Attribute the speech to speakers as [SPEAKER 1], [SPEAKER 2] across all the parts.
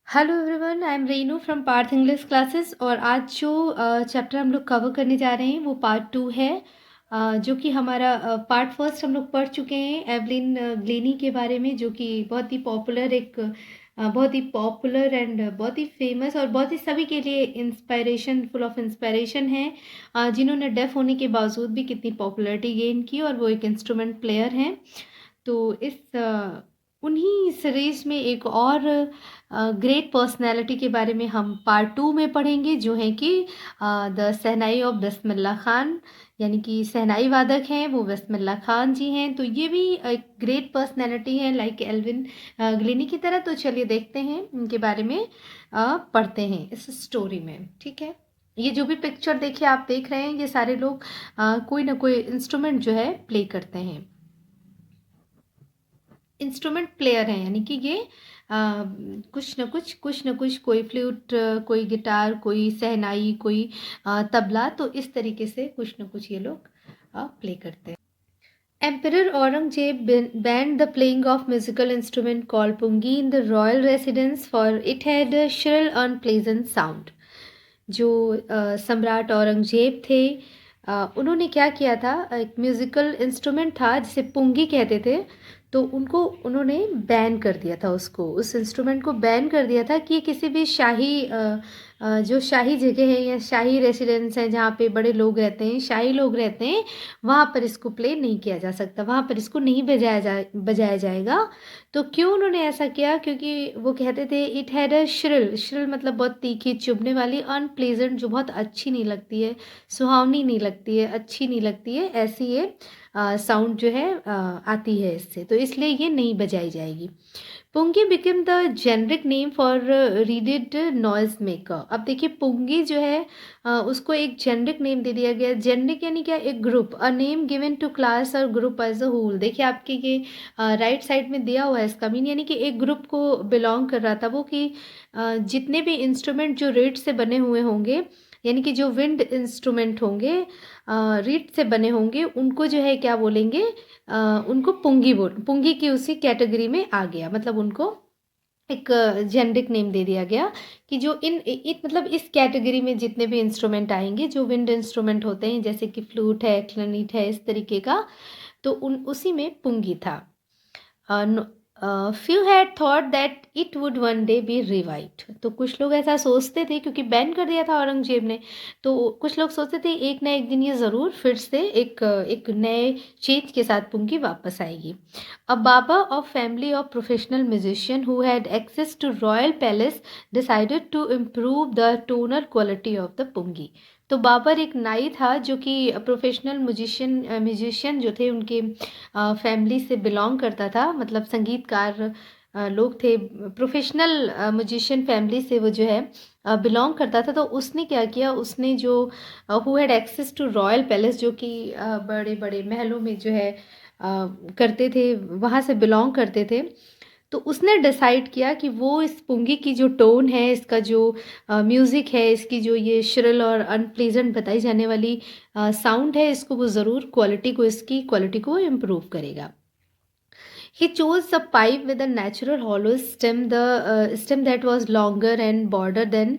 [SPEAKER 1] Hello everyone, I am Renu from Parth English classes. और आज जो चैप्टर हम लोग कवर करने जा रहे हैं वो पार्ट 2 है। जो कि हमारा पार्ट फर्स्ट हम लोग पढ़ चुके हैं एवलिन ग्लेनी के बारे में, जो कि बहुत ही पॉपुलर बहुत ही पॉपुलर एंड बहुत ही फेमस और बहुत ही सभी के लिए इंस्पायरेशन, फुल ऑफ इंस्पायरेशन है। जिन्होंने डेफ होने के बावजूद भी कितनी पॉपुलैरिटी गेन की, और वो एक इंस्ट्रूमेंट प्लेयर हैं। तो उन्हीं सीरीज में एक और ग्रेट पर्सनैलिटी के बारे में हम पार्ट 2 में पढ़ेंगे, जो है कि the shehnai of Bismillah Khan, यानी कि शहनाई वादक हैं वो बिस्मिल्लाह खान जी हैं। तो ये भी एक ग्रेट पर्सनैलिटी है लाइक एल्विन ग्लेनी की तरह। तो चलिए देखते हैं इनके बारे में, पढ़ते हैं इस स्टोरी में। ठीक है, ये जो भी पिक्चर देखिए आप देख रहे हैं, ये सारे लोग कोई ना कोई इंस्ट्रूमेंट जो है प्ले करते हैं, इंस्ट्रूमेंट प्लेयर हैं। यानी कि ये कुछ न कुछ कोई फ्लूट, कोई गिटार, कोई शहनाई, कोई तबला, तो इस तरीके से कुछ न कुछ ये लोग प्ले करते हैं। Emperor Aurangzeb banned the playing of musical instrument called pungi in the royal residence, for it had a shrill unpleasant sound. जो सम्राट औरंगजेब थे, उन्होंने क्या किया था, एक म्यूज़िकल इंस्ट्रूमेंट था जिसे पुंगी कहते थे। तो उन्होंने बैन कर दिया था, उस इंस्ट्रूमेंट को बैन कर दिया था कि ये किसी भी जो शाही जगह है या शाही रेसिडेंस है, जहाँ पे बड़े लोग रहते हैं, शाही लोग रहते हैं, वहाँ पर इसको प्ले नहीं किया जा सकता, वहाँ पर इसको नहीं बजाया जाएगा। तो क्यों उन्होंने ऐसा किया? क्योंकि वो कहते थे इट हैड अ श्रिल मतलब बहुत तीखी, चुभने वाली, अनप्लेजेंट, जो बहुत अच्छी नहीं लगती है, सुहावनी नहीं लगती है, अच्छी नहीं लगती है, ऐसी ये साउंड जो है आती है इससे, तो इसलिए ये नहीं बजाई जाएगी। Pungi become the generic name for reeded noise maker. अब देखिए पुंगी जो है उसको एक जेनरिक नेम दे दिया गया। जेनरिक यानी क्या? एक group, a name given to class और ग्रुप एज अ होल। देखिए आपके ये राइट साइड में दिया हुआ है इसका मीन, यानी कि एक ग्रुप को बिलोंग कर रहा था वो, कि जितने भी इंस्ट्रूमेंट जो रीड से बने हुए होंगे, यानी कि जो विंड इंस्ट्रूमेंट होंगे रीड से बने होंगे, उनको जो है क्या बोलेंगे, उनको पुंगी की उसी कैटेगरी में आ गया, मतलब उनको एक जेनरिक नेम दे दिया गया कि जो मतलब इस कैटेगरी में जितने भी इंस्ट्रूमेंट आएंगे, जो विंड इंस्ट्रूमेंट होते हैं, जैसे कि फ्लूट है, क्लैरिनेट है, इस तरीके का, तो उसी में पुंगी था। Few had thought that it would one day B revived. तो कुछ लोग ऐसा सोचते थे, क्योंकि बैन कर दिया था औरंगजेब ने, तो कुछ लोग सोचते थे एक ना एक दिन ये ज़रूर फिर से एक नए चेंज के साथ पुंगी वापस आएगी। A Baba of family of professional musician who had access to royal palace decided to improve the tonal quality of the pungi. तो बाबर एक नाई था जो कि प्रोफेशनल म्यूजिशियन जो थे, उनके फैमिली से बिलोंग करता था, मतलब संगीतकार लोग थे, प्रोफेशनल म्यूजिशियन फैमिली से वो जो है बिलोंग करता था। तो उसने क्या किया, उसने जो who had access to royal palace, जो कि बड़े बड़े महलों में जो है करते थे, वहाँ से बिलोंग करते थे, तो उसने डिसाइड किया कि वो इस पुंगी की जो टोन है, इसका जो म्यूज़िक है, इसकी जो ये श्रिल और अनप्लीजेंट बताई जाने वाली साउंड है, इसको वो ज़रूर इसकी क्वालिटी को इम्प्रूव करेगा। He chose a pipe with a natural hollow stem, the stem that was longer and broader than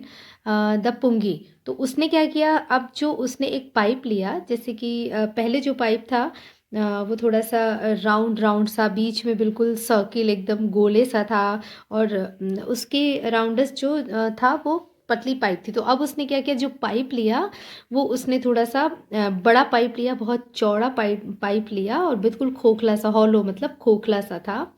[SPEAKER 1] the pungi. तो उसने क्या किया, अब जो उसने एक पाइप लिया, जैसे कि पहले जो पाइप था वो थोड़ा सा राउंड राउंड सा, बीच में बिल्कुल सर्किल, एकदम गोले सा था, और उसके राउंडस जो था वो पतली पाइप थी। तो अब उसने क्या किया, जो पाइप लिया वो उसने थोड़ा सा बड़ा पाइप लिया, बहुत चौड़ा पाइप लिया, और बिल्कुल खोखला सा, हॉलो मतलब खोखला सा था,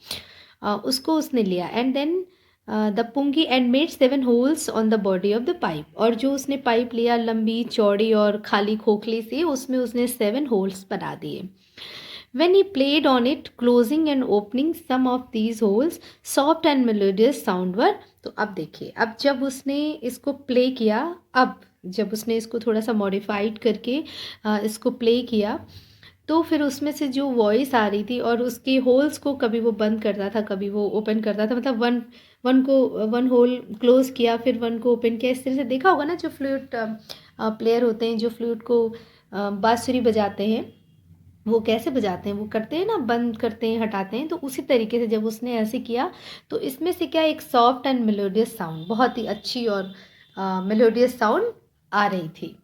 [SPEAKER 1] उसको उसने लिया। And then the pungi and made 7 holes on the body of the pipe. और जो उसने पाइप लिया लंबी चौड़ी और खाली खोखली सी, उसमें उसने 7 होल्स बना दिए। When he played on it, closing and opening some of these holes, soft and melodious sound were। तो अब देखिए, अब जब उसने इसको प्ले किया, अब जब उसने इसको थोड़ा सा मॉडिफाइड करके इसको प्ले किया, तो फिर उसमें से जो वॉइस आ रही थी, और उसके होल्स को कभी वो बंद करता था, कभी वो ओपन करता था, मतलब वन होल क्लोज किया, फिर वन को ओपन किया, इस तरह से। देखा होगा ना, जो फ्लूट प्लेयर होते हैं, जो फ्लूट को बांसुरी बजाते हैं, वो कैसे बजाते हैं, वो करते हैं ना, बंद करते हैं, हटाते हैं, तो उसी तरीके से जब उसने ऐसे किया तो इसमें से क्या एक सॉफ्ट एंड मेलोडियस साउंड, बहुत ही अच्छी और मेलोडियस साउंड आ रही थी।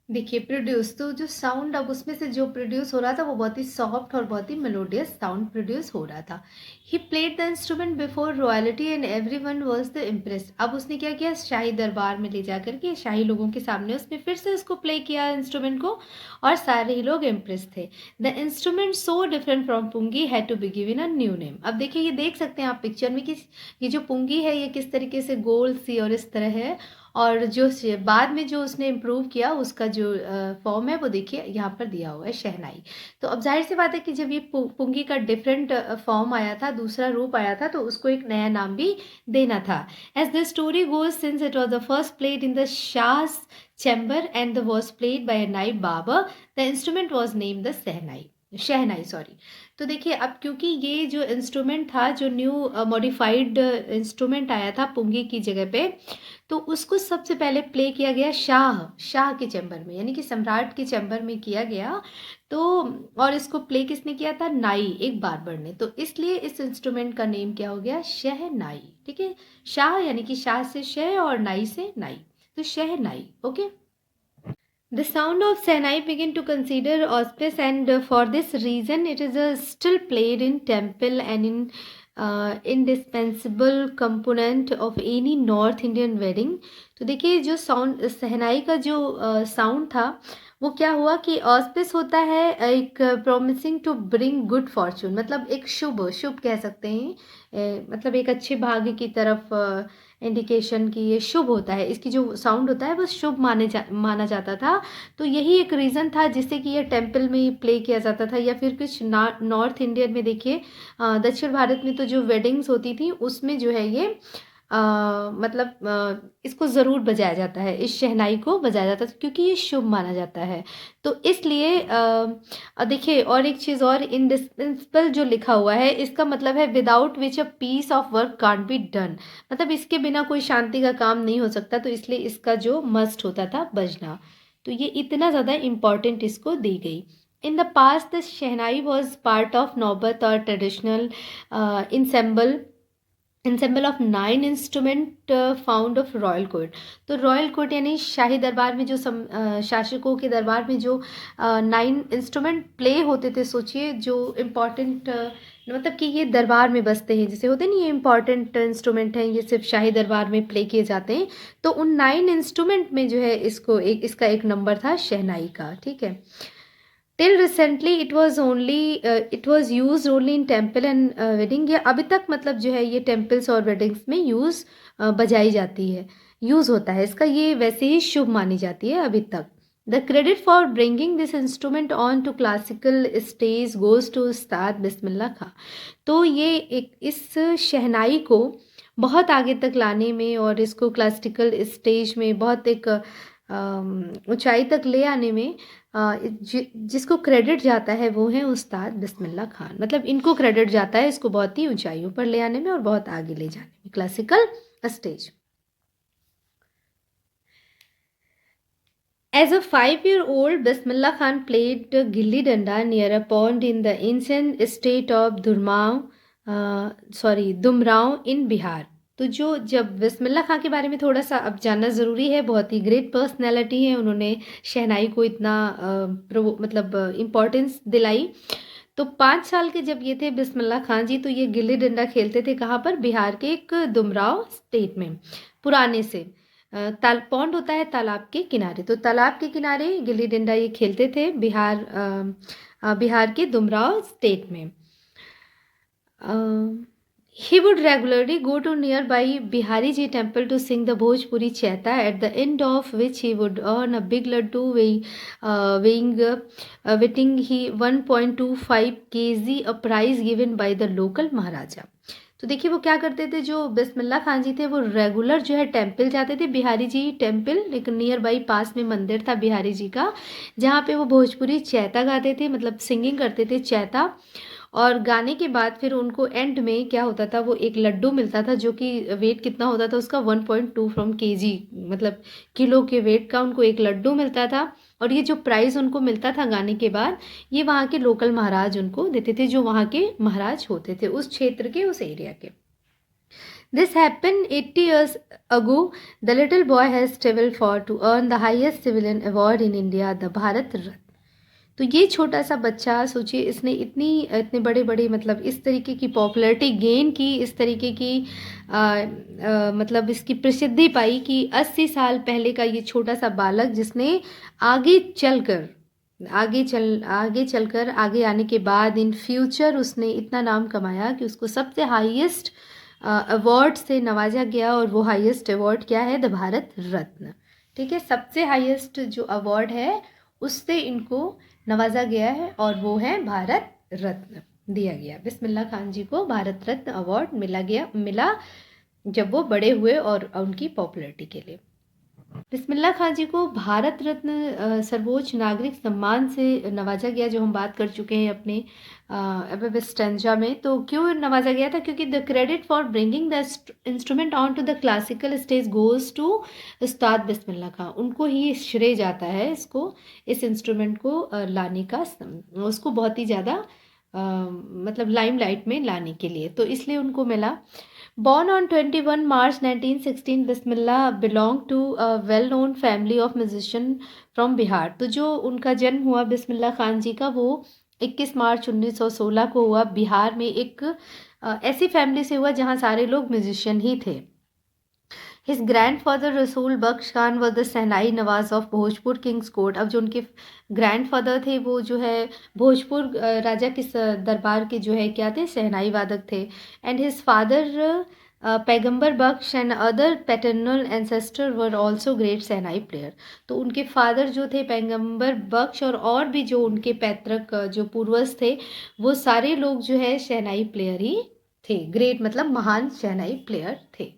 [SPEAKER 1] देखिए प्रोड्यूस, तो जो साउंड अब उसमें से जो प्रोड्यूस हो रहा था वो बहुत ही सॉफ्ट और बहुत ही मेलोडियस साउंड प्रोड्यूस हो रहा था। He played the instrument before royalty and everyone was the impress. अब उसने क्या किया, शाही दरबार में ले जाकर के शाही लोगों के सामने उसने फिर से उसको प्ले किया इंस्ट्रूमेंट को, और सारे ही लोग इम्प्रेस थे। The instrument so different from pungi had to be given a new name. अब देखिए ये देख सकते हैं आप पिक्चर में कि ये जो पुंगी है ये किस तरीके से गोल सी और इस तरह है, और जो बाद में जो उसने इम्प्रूव किया उसका जो फॉर्म है वो देखिए यहाँ पर दिया हुआ है, शहनाई। तो अब जाहिर सी बात है कि जब ये पुंगी का डिफरेंट फॉर्म आया था, दूसरा रूप आया था, तो उसको एक नया नाम भी देना था। As the story goes, since it was the first played in the shah's chamber and was played by a नाइब barber, the instrument was named the shehnai, shehnai sorry. तो देखिए अब क्योंकि ये जो इंस्ट्रूमेंट था, जो न्यू मॉडिफाइड इंस्ट्रूमेंट आया था पुंगी की जगह पे, तो उसको सबसे पहले प्ले किया गया शाह के चैम्बर में, यानी कि सम्राट के चैम्बर में किया गया। तो और इसको प्ले किसने किया था, नाई, एक बार्बर ने। तो इसलिए इस इंस्ट्रूमेंट का नेम क्या हो गया, शहनाई। ठीक है, शाह यानी कि शाह से शह और नाई से नाई, तो शहनाई। Okay. The sound of Sainai began to consider auspice, and for this reason, it is still played in temple and in indispensable component of any North Indian wedding. तो देखिए जो साउंड सहनाई का जो साउंड था वो क्या हुआ कि ऑस्पिस होता है एक promising to bring good fortune, मतलब एक शुभ शुभ कह सकते हैं, मतलब एक अच्छे भाग्य की तरफ इंडिकेशन की ये शुभ होता है, इसकी जो साउंड होता है वो शुभ माना जाता था। तो यही एक रीज़न था जिससे कि ये टेम्पल में प्ले किया जाता था, या फिर कुछ नॉर्थ इंडियन में देखिए, दक्षिण भारत में तो जो वेडिंग्स होती थी उसमें जो है ये मतलब इसको ज़रूर बजाया जाता है, इस शहनाई को बजाया जाता है क्योंकि ये शुभ माना जाता है। तो इसलिए देखिए और एक चीज़ और, इंडिस्पेंसिबल जो लिखा हुआ है इसका मतलब है without which a piece of work can't be done, मतलब इसके बिना कोई शांति का काम नहीं हो सकता, तो इसलिए इसका जो मस्ट होता था बजना, तो ये इतना ज़्यादा इम्पॉर्टेंट इसको दी गई। In the past the shehnai was part of naubat or traditional ensemble of 9 instrument found of royal court. तो रॉयल कोर्ट यानी शाही दरबार में जो शासकों के दरबार में जो 9 इंस्ट्रूमेंट प्ले होते थे, सोचिए जो इम्पॉर्टेंट मतलब कि ये दरबार में बजते हैं, जैसे होते नहीं ये इम्पॉर्टेंट इंस्ट्रूमेंट हैं, ये सिर्फ शाही दरबार में प्ले किए जाते हैं, तो उन 9 इंस्ट्रूमेंट में जो है इसका एक नंबर था शहनाई का। ठीक है, till recently it was use only in temple and wedding, ये अभी तक मतलब जो है ये टेम्पल्स और वेडिंग्स में बजाई जाती है, यूज़ होता है इसका, ये वैसे ही शुभ मानी जाती है अभी तक। The credit for bringing this instrument on to classical stage goes to Ustad Bismillah खां। तो ये एक इस शहनाई को बहुत आगे तक लाने में और इसको क्लासिकल स्टेज में बहुत एक ऊंचाई तक ले आने में जिसको क्रेडिट जाता है वो है उस्ताद बिस्मिल्लाह खान, मतलब इनको क्रेडिट जाता है इसको बहुत ही ऊंचाइयों पर ले आने में और बहुत आगे ले जाने में, classical stage. As a 5-year-old, Bismillah Khan played gilli danda near a pond in the ancient state of Dumrao in Bihar. तो जो जब बिस्मिल्लाह खां के बारे में थोड़ा सा अब जानना ज़रूरी है, बहुत ही ग्रेट पर्सनैलिटी है, उन्होंने शहनाई को इतना मतलब इम्पोर्टेंस दिलाई। तो 5 साल के जब ये थे बिस्मिल्लाह खां जी, तो ये गिल्ली डंडा खेलते थे कहाँ पर, बिहार के एक दुमराव स्टेट में पुराने से पौंड होता है तालाब के किनारे, तो तालाब के किनारे गिल्ली डंडा ये खेलते थे बिहार के दुमराव स्टेट में। He would regularly go to nearby Bihari Ji temple to sing the Bhojpuri Chaita, at the end of which he would earn a big laddu weighing he 1.25 kg, a prize given by the local Maharaja. तो देखिए वो क्या करते थे, जो बिस्मिल्लाह खान जी थे वो regular जो है टेम्पल जाते थे, बिहारी जी टेम्पल, एक नियर बाई पास में मंदिर था बिहारी जी का, जहाँ पे वो भोजपुरी चैता गाते थे, मतलब सिंगिंग करते थे चैता, और गाने के बाद फिर उनको एंड में क्या होता था, वो एक लड्डू मिलता था जो कि वेट कितना होता था उसका 1.2 फ्रॉम केजी, मतलब किलो के वेट का उनको एक लड्डू मिलता था, और ये जो प्राइज़ उनको मिलता था गाने के बाद, ये वहाँ के लोकल महाराज उनको देते थे, जो वहाँ के महाराज होते थे, उस क्षेत्र के, उस एरिया के। This happened 80 years ago. The little boy has traveled far to earn the highest civilian award in India, the Bharat Ratna. तो ये छोटा सा बच्चा, सोचिए, इसने इतने बड़े बड़े मतलब इस तरीके की पॉपुलैरिटी गेन की, इस तरीके की मतलब इसकी प्रसिद्धि पाई कि 80 साल पहले का ये छोटा सा बालक, जिसने आगे चलकर आगे आने के बाद इन फ्यूचर उसने इतना नाम कमाया कि उसको सबसे हाईएस्ट अवार्ड से नवाजा गया। और वो हाईएस्ट अवार्ड क्या है? द भारत रत्न। ठीक है, सबसे हाईएस्ट जो अवार्ड है उससे इनको नवाजा गया है, और वो है भारत रत्न दिया गया। बिस्मिल्लाह खान जी को भारत रत्न अवार्ड मिला जब वो बड़े हुए और उनकी पॉपुलैरिटी के लिए। बिस्मिल्लाह खान जी को भारत रत्न सर्वोच्च नागरिक सम्मान से नवाजा गया, जो हम बात कर चुके हैं अपने स्टेंजा में। तो क्यों नवाजा गया था? क्योंकि the credit for bringing the instrument on to the classical stage goes to Ustad Bismillah Khan. उनको ही श्रेय जाता है इस इंस्ट्रूमेंट को लाने का, उसको बहुत ही ज़्यादा मतलब लाइमलाइट में लाने के लिए, तो इसलिए उनको मिला। Born on 21 March 1916, Bismillah belonged to a well-known family of musician from Bihar. तो जो उनका जन्म हुआ बिस्मिल्लाह खान जी का, वो 21 मार्च 1916 को हुआ। बिहार में एक ऐसी फैमिली से हुआ जहाँ सारे लोग म्यूजिशियन ही थे। His grandfather Rasool Bakhsh Khan was the shehnai nawaz of Bhojpur king's court. अब जो उनके ग्रैंडफादर थे वो जो है भोजपुर राजा के दरबार के जो है क्या थे? शहनाई वादक थे। And his father Paigambar Bakhsh and other paternal ancestor were also great shehnai player. तो उनके फादर जो थे पैगंबर बख्श, और भी जो उनके पैतृक जो पूर्वज थे, वो सारे लोग जो है शहनाई प्लेयर ही थे। ग्रेट मतलब महान शहनाई प्लेयर थे।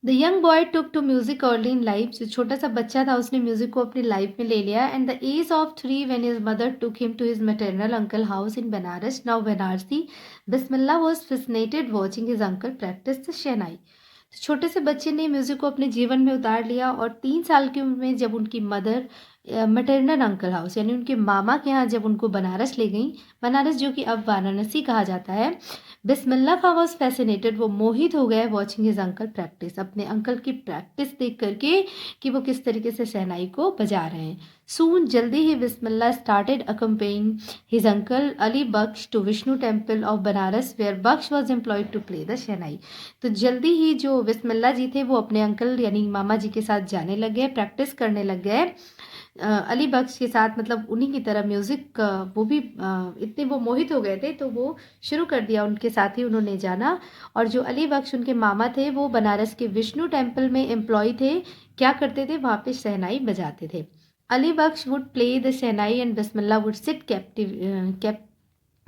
[SPEAKER 1] The young boy took to music early in life. जो छोटा सा बच्चा था उसने म्यूजिक को अपनी लाइफ में ले लिया। And the age of 3 when his mother took him to his maternal uncle house in Banaras, now Banarasi, Bismillah was fascinated watching his uncle practise the shehnai. छोटे से बच्चे ने म्यूजिक को अपने जीवन में उतार लिया, और 3 साल की उम्र में जब उनकी मदर मैटरनल अंकल हाउस यानी उनके मामा के यहाँ जब उनको बनारस ले गई, बनारस जो कि अब वाराणसी कहा जाता है, बिस्मिल्लाह खान वॉज फैसिनेटेड, वो मोहित हो गए वॉचिंग हिज अंकल प्रैक्टिस, अपने अंकल की प्रैक्टिस देख करके कि वो किस तरीके से शहनाई को बजा रहे हैं। सून जल्दी ही Bismillah started accompanying his uncle Ali Bakhsh to Vishnu temple of Banaras where Bakhsh was employed to play the shehnai. तो जल्दी ही जो बिस्मिल्लाह जी थे वो अपने अंकल यानी मामा जी के साथ जाने लग गए, प्रैक्टिस करने लग गए अली बख्श के साथ, मतलब उन्हीं की तरह म्यूज़िक। वो भी इतने वो मोहित हो गए थे, तो वो शुरू कर दिया उनके साथ ही उन्होंने जाना। और जो अली बख्श उनके मामा थे वो बनारस के विष्णु टेम्पल में एम्प्लॉय थे। क्या करते थे? वहाँ पे शहनाई बजाते थे। Ali Bakhsh would play the shehnai and Bismillah would sit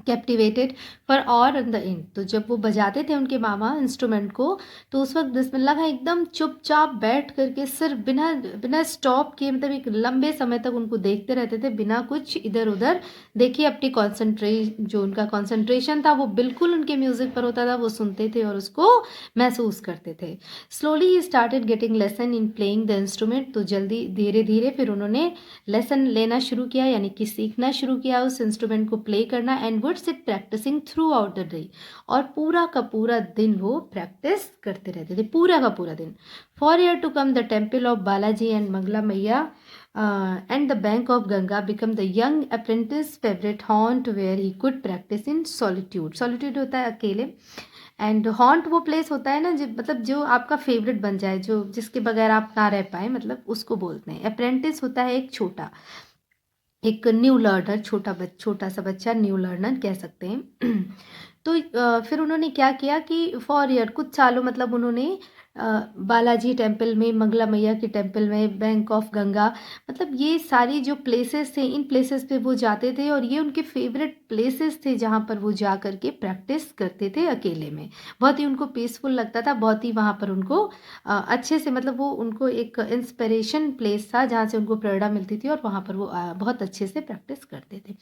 [SPEAKER 1] captivated for hours in the end. तो जब वो बजाते थे उनके मामा इंस्ट्रूमेंट को, तो उस वक्त बिस्मिल्लाह खान एकदम चुपचाप बैठ करके सिर्फ बिना स्टॉप किए, मतलब एक लंबे समय तक उनको देखते रहते थे, बिना कुछ इधर उधर देखिए। अपनी जो उनका कॉन्सेंट्रेशन था वो बिल्कुल उनके म्यूज़िक पर होता था, वो सुनते थे और उसको महसूस करते थे। Slowly he started getting lesson in playing the instrument. तो जल्दी धीरे धीरे फिर उन्होंने लेसन लेना शुरू किया, यानी कि सीखना शुरू किया उस इंस्ट्रूमेंट को प्ले करना। And would sit practising throughout the day, और पूरा का पूरा दिन वो प्रैक्टिस करते रहते थे, पूरा का पूरा दिन। For year to come the temple of Balaji and Mangala Maiya and the bank of Ganga become the young apprentice favourite haunt where he could practise in solitude. Solitude होता है अकेले, एंड हॉन्ट वो प्लेस होता है ना मतलब जो आपका फेवरेट बन जाए, जो जिसके बगैर आप ना रह पाए, मतलब उसको बोलते हैं। अप्रेंटिस होता है एक न्यू लर्नर, छोटा सा बच्चा, न्यू लर्नर कह सकते हैं। तो फिर उन्होंने क्या किया कि फॉर ईयर कुछ सालों, मतलब उन्होंने बालाजी टेम्पल में, मंगला मैया के टेम्पल में, बैंक ऑफ गंगा, मतलब ये सारी जो प्लेसेस थे, इन प्लेसेस पे वो जाते थे, और ये उनके फेवरेट प्लेसेस थे जहाँ पर वो जा करके प्रैक्टिस करते थे अकेले में। बहुत ही उनको पीसफुल लगता था, बहुत ही वहाँ पर उनको अच्छे से, मतलब वो उनको एक इंस्पिरेशन प्लेस था जहाँ से उनको प्रेरणा मिलती थी, और वहाँ पर वो बहुत अच्छे से प्रैक्टिस करते थे।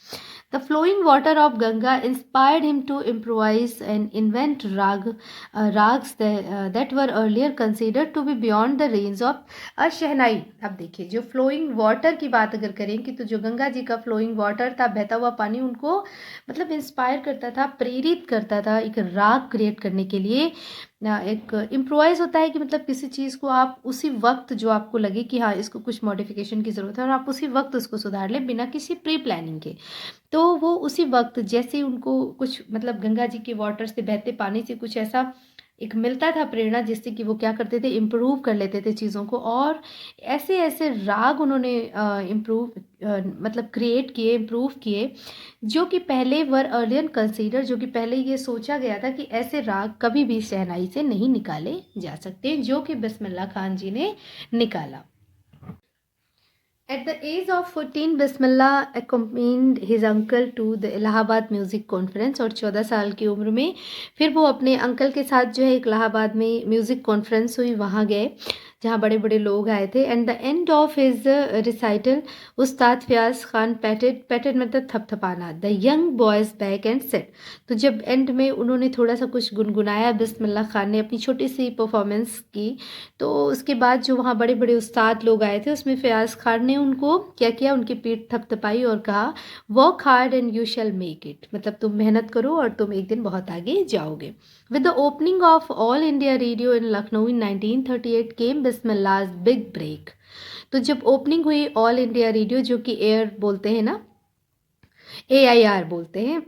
[SPEAKER 1] The flowing water of Ganga inspired him to improvise and invent ragas that were early earlier considered to be beyond the range of a shehnai. अब देखिए, जो फ्लोइंग वाटर की बात अगर करें कि तो जो गंगा जी का फ्लोइंग वाटर था, बहता हुआ पानी, उनको मतलब इंस्पायर करता था, प्रेरित करता था एक राग क्रिएट करने के लिए। एक इम्प्रोवाइज होता है कि मतलब किसी चीज़ को आप उसी वक्त जो आपको लगे कि हाँ इसको कुछ मॉडिफिकेशन की ज़रूरत है, और आप उसी वक्त उसको सुधार लें बिना किसी प्री प्लानिंग के। तो वो उसी वक्त जैसे ही उनको कुछ मतलब गंगा जी के वाटर से, बहते पानी से कुछ ऐसा एक मिलता था प्रेरणा, जिससे कि वो क्या करते थे, इम्प्रूव कर लेते थे चीज़ों को, और ऐसे ऐसे राग उन्होंने इम्प्रूव मतलब क्रिएट किए, इम्प्रूव किए, जो कि पहले वर अर्लियन कंसीडर, जो कि पहले ये सोचा गया था कि ऐसे राग कभी भी शहनाई से नहीं निकाले जा सकते, जो कि बिस्मिल्लाह खान जी ने निकाला। At the age of 14, Bismillah accompanied his uncle to the Allahabad music conference, और 14 साल की उम्र में फिर वो अपने अंकल के साथ जो है एक इलाहाबाद में म्यूज़िक कॉन्फ्रेंस हुई, वहाँ गए जहाँ बड़े बड़े लोग आए थे। And the end of his recital Ustad Fayaz Khan patted, patted मतलब थपथपाना, the young boys back and said. तो जब एंड में उन्होंने थोड़ा सा कुछ गुनगुनाया, बिस्मिल्लाह खान ने अपनी छोटी सी परफॉर्मेंस की, तो उसके बाद जो वहाँ बड़े बड़े उस्ताद लोग आए थे, उसमें फयाज खान ने उनको क्या किया, उनकी पीठ थपथपाई और कहा, work hard and you shall make it, मतलब तुम मेहनत करो और तुम एक दिन बहुत आगे जाओगे। With the opening of All India Radio in Lucknow in 1938 came Bismillah's big break. तो जब ओपनिंग हुई ऑल इंडिया रेडियो, जो कि एयर बोलते हैं ना, AIR बोलते हैं,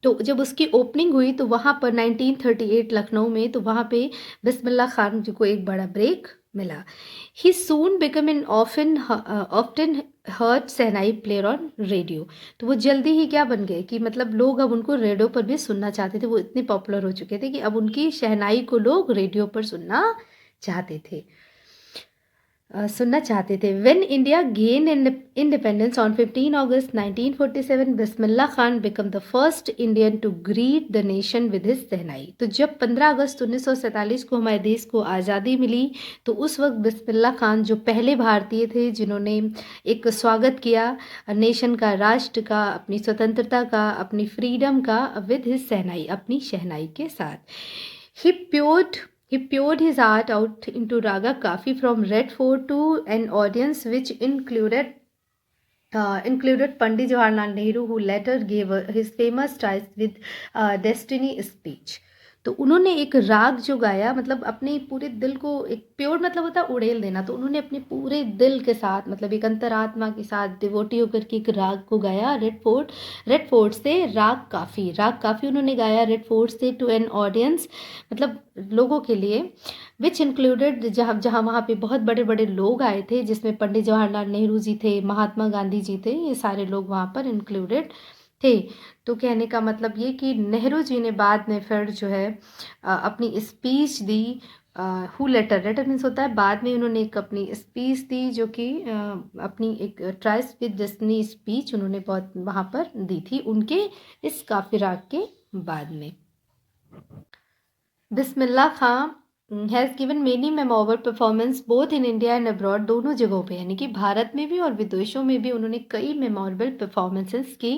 [SPEAKER 1] तो जब उसकी ओपनिंग हुई तो वहाँ पर 1938 लखनऊ में, तो वहाँ पे बिस्मिल्लाह खान जी को एक बड़ा ब्रेक मिला। He soon become an often heard shehnai player on radio. तो वो जल्दी ही क्या बन गए कि मतलब लोग अब उनको रेडियो पर भी सुनना चाहते थे, वो इतने पॉपुलर हो चुके थे कि अब उनकी शहनाई को लोग रेडियो पर सुनना चाहते थे, सुनना चाहते थे। When India gained independence on 15 August 1947, Bismillah Khan became the first Indian to greet the nation with his शहनाई। तो जब 15 अगस्त 1947 को हमारे देश को आज़ादी मिली, तो उस वक्त बिस्मिल्लाह खान जो पहले भारतीय थे जिन्होंने एक स्वागत किया नेशन का, राष्ट्र का, अपनी स्वतंत्रता का, अपनी फ्रीडम का, विद हिज शहनाई, अपनी शहनाई के साथ। He poured his art out into Raga Kafi from Red Fort to an audience which included Pandit Jawaharlal Nehru, who later gave his famous Ties with Destiny speech। तो उन्होंने एक राग जो गाया, मतलब अपने पूरे दिल को, एक प्योर मतलब होता है उड़ेल देना, तो उन्होंने अपने पूरे दिल के साथ, मतलब एक अंतरात्मा के साथ डिवोटी होकर के एक राग को गाया। रेड फोर्ट से राग काफ़ी उन्होंने गाया रेड फोर्ट से, टू एन ऑडियंस, मतलब लोगों के लिए, विच इंक्लूडेड, जहाँ जहाँ वहाँ पे बहुत बड़े बड़े लोग आए थे, जिसमें पंडित जवाहरलाल नेहरू जी थे, महात्मा गांधी जी थे, ये सारे लोग वहाँ पर इंक्लूडेड थे। तो कहने का मतलब ये कि नेहरू जी ने बाद में फिर जो है अपनी speech the. Who letter means होता है बाद में, उन्होंने एक अपनी स्पीच दी, जो कि अपनी एक ट्राइस विद डेस्टिनी स्पीच उन्होंने बहुत वहाँ पर दी थी उनके इस काफी राग के बाद में। Bismillah Khan has given many memorable performance both in India and abroad, दोनों जगहों पे, यानी कि भारत में भी और विदेशों में भी उन्होंने कई मेमोरेबल परफॉर्मेंसेस की।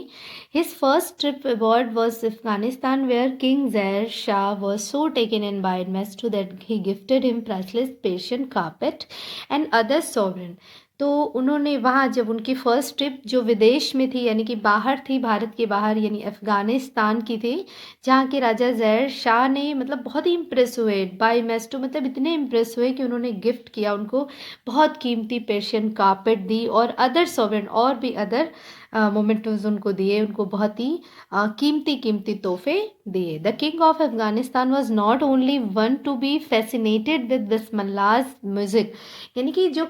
[SPEAKER 1] His first trip abroad was Afghanistan, where king Zahir Shah was so taken in by मेस्टू that he gifted him priceless Persian carpet and other souvenirs. तो उन्होंने वहाँ, जब उनकी फ़र्स्ट ट्रिप जो विदेश में थी, यानी कि बाहर थी, भारत के बाहर, यानी अफ़गानिस्तान की थी, जहाँ के राजा ज़ैर शाह ने मतलब बहुत ही इम्प्रेस हुए बाय मेस्टो, मतलब इतने इम्प्रेस हुए कि उन्होंने गिफ्ट किया उनको बहुत कीमती पर्शियन कारपेट दी, और अदर सॉवरेन, और भी अदर मोमेंटोज उनको दिए, उनको बहुत ही कीमती तोहफे दिए। The king of Afghanistan was not only one to be fascinated with Bismillah's music, यानी कि जो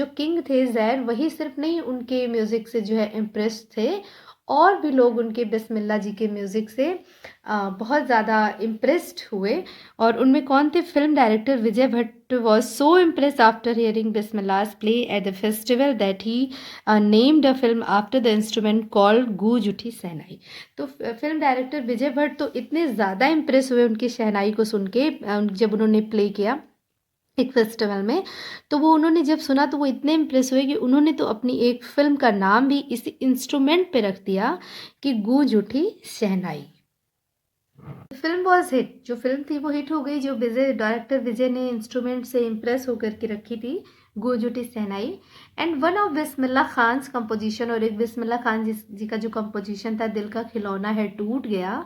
[SPEAKER 1] किंग थे ज़ैर, वही सिर्फ नहीं उनके म्यूज़िक से जो है इम्प्रेस थे, और भी लोग उनके बिस्मिल्लाह जी के म्यूज़िक से बहुत ज़्यादा इम्प्रेस्ड हुए। और उनमें कौन थे? Film director Vijay Bhatt was so impress after hearing Bismillah's play at the festival that he named a film after the instrument called Goonj Uthi शहनाई। तो फिल्म डायरेक्टर विजय भट्ट तो इतने ज़्यादा इम्प्रेस हुए उनकी शहनाई को सुन के, जब उन्होंने प्ले किया एक फेस्टिवल में, तो वो उन्होंने जब सुना तो वो इतने इम्प्रेस हुए कि उन्होंने तो अपनी एक फिल्म का नाम भी इसी इंस्ट्रूमेंट पे रख दिया कि गूंज उठी शहनाई। फिल्म वॉज हिट, जो फिल्म थी वो हिट हो गई, जो विजय डायरेक्टर विजय ने इंस्ट्रूमेंट से इम्प्रेस होकर के रखी थी, गुजुटी Shehnai. And one of Bismillah Khan composition, और एक बिस्मिल्लाह खान जी का जो कंपोजिशन था, दिल का खिलौना है टूट गया,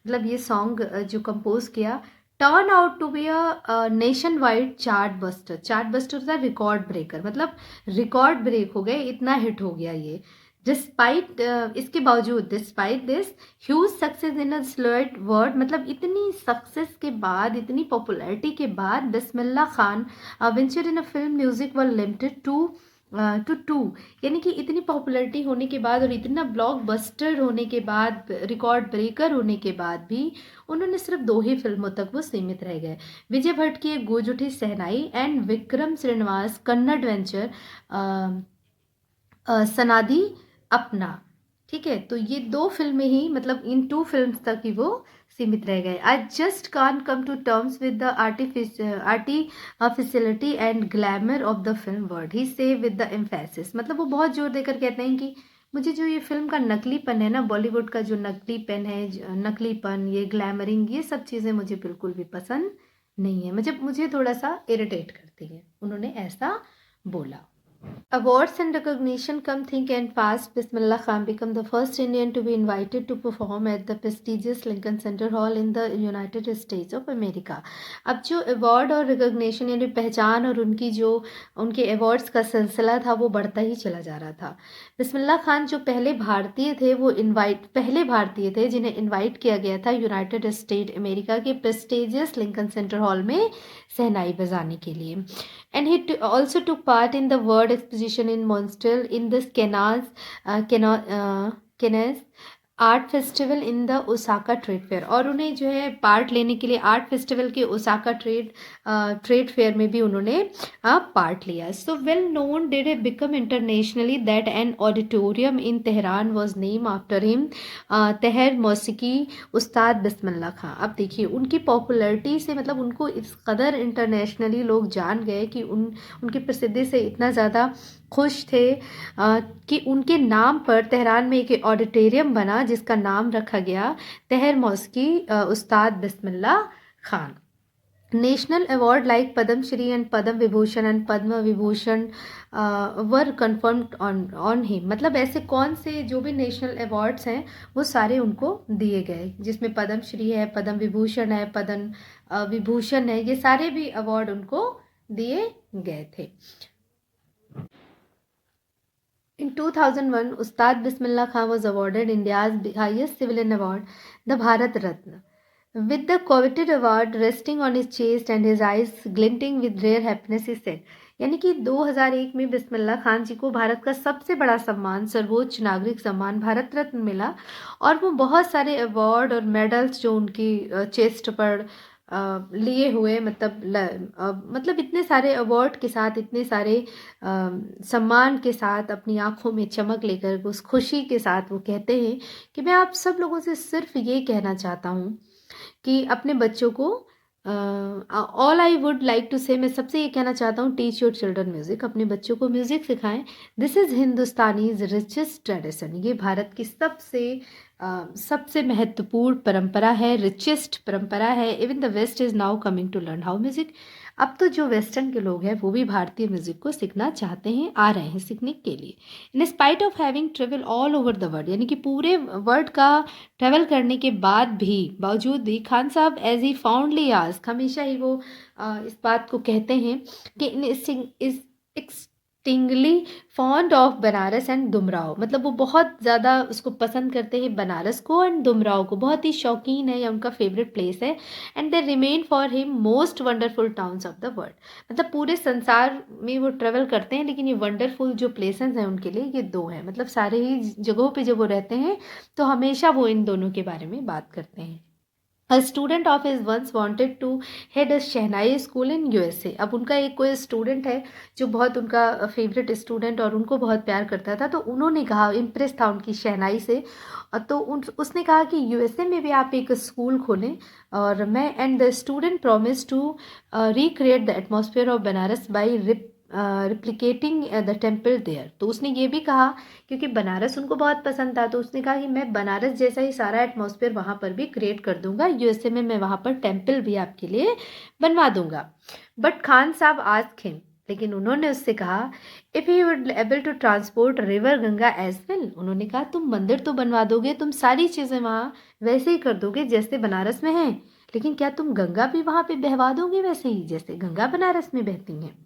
[SPEAKER 1] मतलब ये सॉन्ग जो कंपोज किया, turn out to be a nationwide chartbuster था, रिकॉर्ड ब्रेकर, मतलब रिकॉर्ड ब्रेक हो गए, इतना हिट हो गया ये। डिस्पाइट इसके बावजूद, despite this huge success in a स्लोएट वर्ड, मतलब इतनी सक्सेस के बाद, इतनी पॉपुलैरिटी के बाद, Bismillah Khan venture in a film music were limited to, यानी कि इतनी पॉपुलैरिटी होने के बाद और इतना ब्लॉकबस्टर होने के बाद, रिकॉर्ड ब्रेकर होने के बाद भी उन्होंने सिर्फ 2 ही फिल्मों तक वो सीमित रह गए। विजय भट्ट की एक गूंज उठी शहनाई एंड विक्रम श्रीनिवास कन्नड़ वेंचर सनादी अपना, ठीक है। तो ये 2 फिल्में ही, मतलब इन 2 फिल्म्स तक ही वो सीमित रह गए। I just can't come to terms with the artificiality and glamour of the film world, he says with the emphasis, मतलब वो बहुत जोर देकर कहते हैं कि मुझे जो ये फिल्म का नकलीपन है ना, बॉलीवुड का जो नकलीपन है, नकलीपन, ये ग्लैमरिंग, ये सब चीज़ें मुझे बिल्कुल भी पसंद नहीं है, मुझे थोड़ा सा इरिटेट करती है, उन्होंने ऐसा बोला। Awards and recognition come thick and fast. Bismillah Khan became the first Indian to be invited to perform at the prestigious Lincoln Center Hall in the United States of America. अब जो award और recognition, यानी पहचान, और उनकी जो उनके awards का सिलसिला था वो बढ़ता ही चला जा रहा था। बिस्मिल्लाह खान जो पहले भारतीय थे, वो पहले भारतीय थे जिन्हें इनवाइट किया गया था यूनाइटेड स्टेट अमेरिका के प्रेस्टिजियस लिंकन सेंटर हॉल में शहनाई बजाने के लिए। And he also took part in the World Exposition in Montreal, in the Cannes art festival in the Osaka trade fair, और उन्हें जो है पार्ट लेने के लिए आर्ट फेस्टिवल के ओसाका ट्रेड फेयर में भी उन्होंने पार्ट लिया। So well known did it become internationally that an auditorium in Tehran was name after him, तहर मौसीकी उस्ताद बिस्मिल्लाह खां। अब देखिए उनकी पॉपुलैरिटी से, मतलब उनको इस कदर इंटरनेशनली लोग जान गए कि उनकी प्रसिद्धि से इतना ज़्यादा खुश थे कि उनके नाम पर तेहरान में एक ऑडिटोरियम बना जिसका नाम रखा गया तहर मौसीकी Ustad Bismillah Khan. National award like Padma Shri and Padma Vibhushan and Padma Vibhushan were conferred on him, मतलब ऐसे कौन से जो भी नेशनल अवार्ड्स हैं वो सारे उनको दिए गए, जिसमें पद्म श्री है, पद्म विभूषण है, पद्म विभूषण है, ये सारे भी अवार्ड उनको दिए गए थे। In 2001, Ustad Bismillah Khan was awarded India's highest civilian award, the Bharat Ratna. With the coveted award resting on his chest and his eyes glinting with rare happiness, he said, यानी कि 2001 में बिस्मिल्लाह खान जी को भारत का सबसे बड़ा सम्मान, सर्वोच्च नागरिक सम्मान भारत रत्न मिला, और वो बहुत सारे अवार्ड और मेडल्स जो उनकी चेस्ट पर लिए हुए, मतलब इतने सारे अवार्ड के साथ, इतने सारे सम्मान के साथ, अपनी आंखों में चमक लेकर, उस खुशी के साथ वो कहते हैं कि मैं आप सब लोगों से सिर्फ ये कहना चाहता हूँ कि अपने बच्चों को, all I would like to say, मैं सबसे ये कहना चाहता हूँ, टीच योर चिल्ड्रन म्यूज़िक, अपने बच्चों को म्यूज़िक सिखाएं। This is Hindustanis richest tradition, ये भारत की सबसे महत्वपूर्ण परंपरा है, रिचेस्ट परंपरा है। Even the west is now coming to learn how music, अब तो जो वेस्टर्न के लोग हैं वो भी भारतीय म्यूज़िक को सीखना चाहते हैं, आ रहे हैं सीखने के लिए। In spite of having travel all over the world, यानी कि पूरे वर्ल्ड का ट्रैवल करने के बावजूद भी खान साहब एज ही फाउंडली आस्क, हमेशा ही वो इस बात को कहते हैं कि इस exceedingly fond of Banaras and Dumraon, मतलब वो बहुत ज़्यादा उसको पसंद करते हैं, बनारस को एंड दुमराव को, बहुत ही शौकीन है, या उनका फेवरेट प्लेस है। And they remain for him most wonderful towns of the world, मतलब पूरे संसार में वो ट्रेवल करते हैं, लेकिन ये वंडरफुल जो प्लेसेस हैं उनके लिए ये 2 हैं, मतलब सारे ही जगहों पे जब वो रहते हैं तो हमेशा वो इन दोनों के बारे में बात करते हैं। A student of his once wanted to head a shehnai school in USA, अब उनका एक कोई स्टूडेंट है जो बहुत उनका फेवरेट स्टूडेंट और उनको बहुत प्यार करता था, तो उन्होंने कहा, इम्प्रेस था उनकी शहनाई से, तो उसने कहा कि USA में भी आप एक स्कूल खोलें, और मैं, and the student promise to recreate the atmosphere of Banaras by replicating the temple there. तो उसने ये भी कहा, क्योंकि बनारस उनको बहुत पसंद था, तो उसने कहा कि मैं बनारस जैसा ही सारा एटमॉस्फेयर वहाँ पर भी क्रिएट कर दूंगा, यूएसए में मैं वहाँ पर टेम्पल भी आपके लिए बनवा दूंगा। बट खान साहब आस्क्ड हिम, लेकिन उन्होंने उससे कहा, if you would able to transport river Ganga as well, उन्होंने कहा तुम मंदिर तो बनवा दोगे, तुम सारी चीज़ें वहाँ वैसे ही कर दोगे जैसे बनारस में हैं, लेकिन क्या तुम गंगा भी वहाँ पे बहवा दोगे वैसे ही जैसे गंगा बनारस में बहती हैं?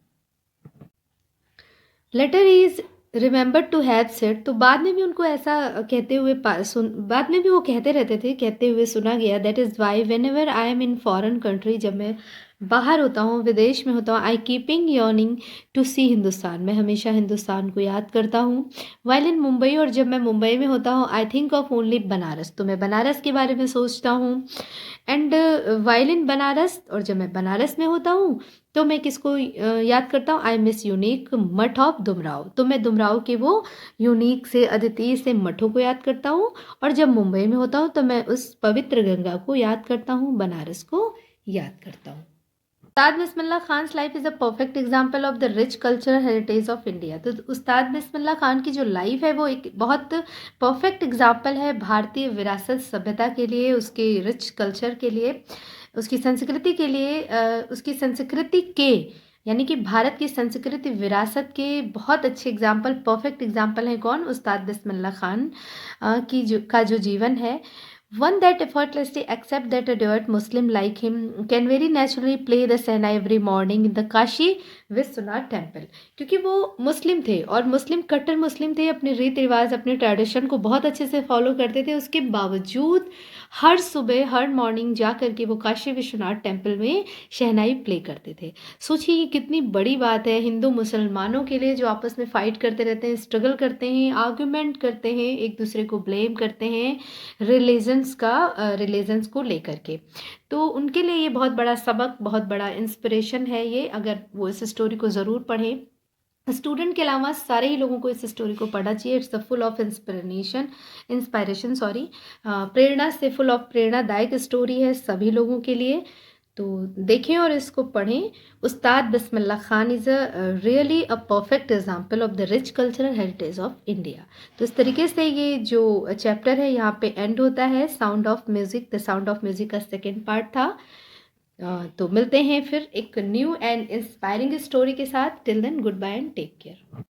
[SPEAKER 1] Letter is remember to have said, तो बाद में भी उनको ऐसा कहते हुए बाद में भी वो कहते रहते थे, कहते हुए सुना गया, that is why when ever I am in foreign country, जब मैं बाहर होता हूँ, विदेश में होता हूँ, आई कीपिंग यर्निंग टू सी हिंदुस्तान, मैं हमेशा हिंदुस्तान को याद करता हूँ। वाइल इन मुंबई, और जब मैं मुंबई में होता हूँ, I think of only Banaras, तो मैं बनारस के बारे में सोचता हूँ। एंड वाइल इन बनारस, और जब मैं बनारस में होता हूँ तो मैं किसको याद करता हूँ, आई मिस यूनिक मठ ऑफ दुमराव, तो मैं दुमराव के वो यूनिक से अद्वितीय से मठों को याद करता हूँ। और जब मुंबई में होता हूँ तो मैं उस पवित्र गंगा को याद करता हूँ, बनारस को याद करता हूँ। Ustad Bismillah Khan's life is a perfect example of the rich cultural heritage of India. तो उस्ताद बिस्मिल्लाह खान की जो लाइफ है वो एक बहुत परफेक्ट एग्जाम्पल है भारतीय विरासत सभ्यता के लिए, उसके रिच कल्चर के लिए, उसकी संस्कृति के लिए, उसकी संस्कृति के, यानी कि भारत की संस्कृति विरासत के बहुत अच्छे एग्जाम्पल, परफेक्ट एग्जाम्पल हैं कौन, उस्ताद बिस्मिल्लाह खान का जो जीवन है। One that effortlessly accept that a devout Muslim like him can very naturally play the Sehna every morning in the Kashi Vishwanath temple, क्योंकि वो मुस्लिम थे और मुस्लिम कट्टर मुस्लिम थे, अपने रीति रिवाज अपने ट्रेडिशन को बहुत अच्छे से फॉलो करते थे, उसके बावजूद हर सुबह हर मॉर्निंग जा कर के वो काशी विश्वनाथ टेम्पल में शहनाई प्ले करते थे। सोचिए ये कितनी बड़ी बात है हिंदू मुसलमानों के लिए, जो आपस में फ़ाइट करते रहते हैं, स्ट्रगल करते हैं, आर्ग्यूमेंट करते हैं, एक दूसरे को ब्लेम करते हैं रिलीजन्स को लेकर के। तो उनके लिए ये बहुत बड़ा सबक, बहुत बड़ा इंस्पिरेशन है ये, अगर वो इस स्टोरी को ज़रूर पढ़ें। स्टूडेंट के अलावा सारे ही लोगों को इस स्टोरी को पढ़ना चाहिए। It's the full of inspiration प्रेरणा से फुल ऑफ प्रेरणादायक स्टोरी है सभी लोगों के लिए। तो देखें और इसको पढ़ें। Ustad Bismillah Khan is a really a perfect example of the rich cultural heritage of India. तो इस तरीके से ये जो चैप्टर है यहाँ पे एंड होता है। Sound of music, the sound of music का सेकेंड पार्ट था। तो मिलते हैं फिर एक न्यू एंड इंस्पायरिंग स्टोरी के साथ। Till then good bye and take care.